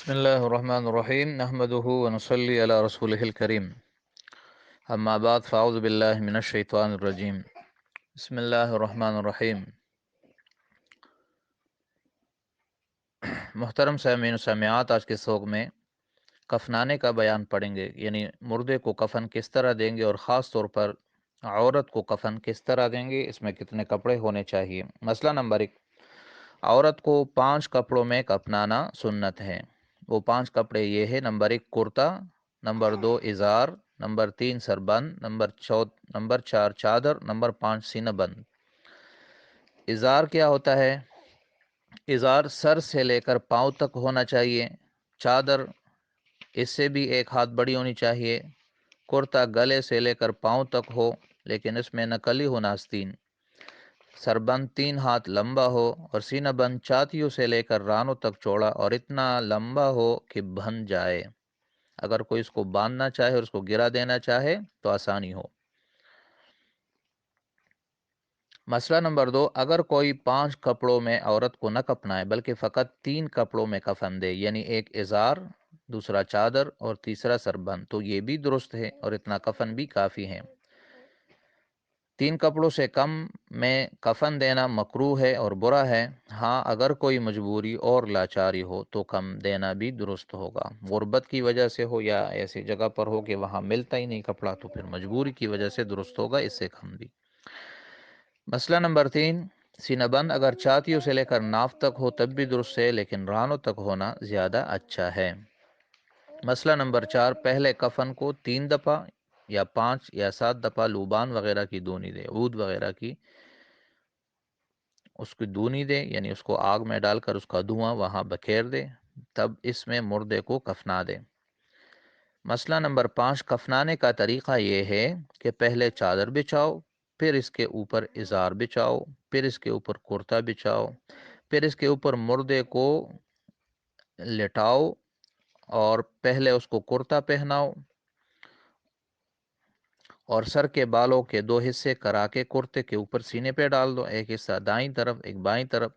بسم الله الرحمن الرحيم نحمده ونصلي على رسوله الكريم أما بعد فأعوذ بالله من الشيطان الرجيم بسم الله الرحمن الرحيم محترم سامعین و سامعات، آج کے سوگ میں کفنانے کا بیان پڑھیں گے، یعنی مردے کو کفن کس طرح دیں گے اور خاص طور پر عورت کو کفن کس طرح دیں گے، اس میں کتنے کپڑے ہونے چاہیے۔ مسئلہ نمبر 1، عورت کو 5 کپڑوں میں کفنانا سنت ہے۔ وہ 5 کپڑے یہ ہے: نمبر 1 کرتا، نمبر 2 ازار، نمبر 3 سربند، نمبر 4 چادر، نمبر 5 سینہ بند۔ ازار کیا ہوتا ہے؟ ازار سر سے لے کر پاؤں تک ہونا چاہیے۔ چادر اس سے بھی 1 ہاتھ بڑی ہونی چاہیے۔ کرتا گلے سے لے کر پاؤں تک ہو، لیکن اس میں نقلی ہو ناستین۔ سربند 3 ہاتھ لمبا ہو، اور سینہ بند چھاتیوں سے لے کر رانوں تک چوڑا اور اتنا لمبا ہو کہ بن جائے۔ اگر کوئی اس کو باندھنا چاہے اور اس کو گرا دینا چاہے تو آسانی ہو۔ مسئلہ نمبر 2، اگر کوئی 5 کپڑوں میں عورت کو نہ کفنائے بلکہ فقط 3 کپڑوں میں کفن دے، یعنی 1 ازار، دوسرا چادر اور تیسرا سربند، تو یہ بھی درست ہے اور اتنا کفن بھی کافی ہے۔ 3 کپڑوں سے کم میں کفن دینا مکروہ ہے اور برا ہے۔ ہاں، اگر کوئی مجبوری اور لاچاری ہو تو کم دینا بھی درست ہوگا۔ غربت کی وجہ سے ہو یا ایسی جگہ پر ہو کہ وہاں ملتا ہی نہیں کپڑا، تو پھر مجبوری کی وجہ سے درست ہوگا، اس سے کم بھی۔ مسئلہ نمبر 3، سینہ بند اگر چھاتیوں سے لے کر ناف تک ہو تب بھی درست ہے، لیکن رانوں تک ہونا زیادہ اچھا ہے۔ مسئلہ نمبر 4، پہلے کفن کو 3 دفعہ یا 5 یا 7 دفعہ لوبان وغیرہ کی دونی دے، عود وغیرہ کی اس کی دونی دے، یعنی اس کو آگ میں ڈال کر اس کا دھواں وہاں بکھیر دے، تب اس میں مردے کو کفنا دے۔ مسئلہ نمبر 5، کفنانے کا طریقہ یہ ہے کہ پہلے چادر بچھاؤ، پھر اس کے اوپر ازار بچھاؤ، پھر اس کے اوپر کرتا بچھاؤ، پھر اس کے اوپر مردے کو لٹاؤ اور پہلے اس کو کرتا پہناؤ، اور سر کے بالوں کے 2 حصے کرا کے کرتے کے اوپر سینے پہ ڈال دو، ایک حصہ دائیں طرف ایک بائیں طرف۔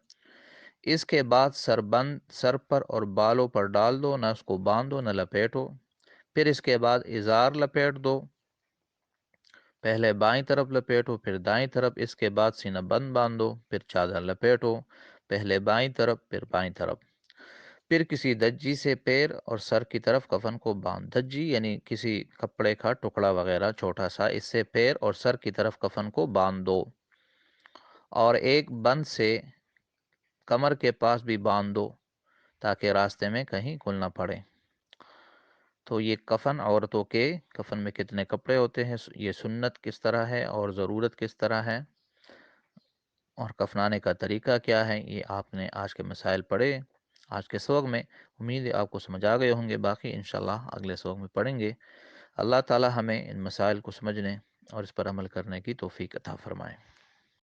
اس کے بعد سربند سر پر اور بالوں پر ڈال دو، نہ اس کو باندھو نہ لپیٹو۔ پھر اس کے بعد ازار لپیٹ دو، پہلے بائیں طرف لپیٹو پھر دائیں طرف، اس کے بعد سینہ بند باندھو، پھر چادر لپیٹو، پہلے بائیں طرف پھر بائیں طرف۔ پھر کسی دجی سے پیر اور سر کی طرف کفن کو باندھ، دجی یعنی کسی کپڑے کا ٹکڑا وغیرہ چھوٹا سا، اس سے پیر اور سر کی طرف کفن کو باندھ دو، اور ایک بند سے کمر کے پاس بھی باندھ دو تاکہ راستے میں کہیں کھل نہ پڑے۔ تو یہ کفن، عورتوں کے کفن میں کتنے کپڑے ہوتے ہیں، یہ سنت کس طرح ہے اور ضرورت کس طرح ہے، اور کفنانے کا طریقہ کیا ہے، یہ آپ نے آج کے مسائل پڑھے آج کے سبق میں۔ امید ہے آپ کو سمجھ آ گئے ہوں گے، باقی انشاءاللہ اگلے سبق میں پڑھیں گے۔ اللہ تعالی ہمیں ان مسائل کو سمجھنے اور اس پر عمل کرنے کی توفیق عطا فرمائے۔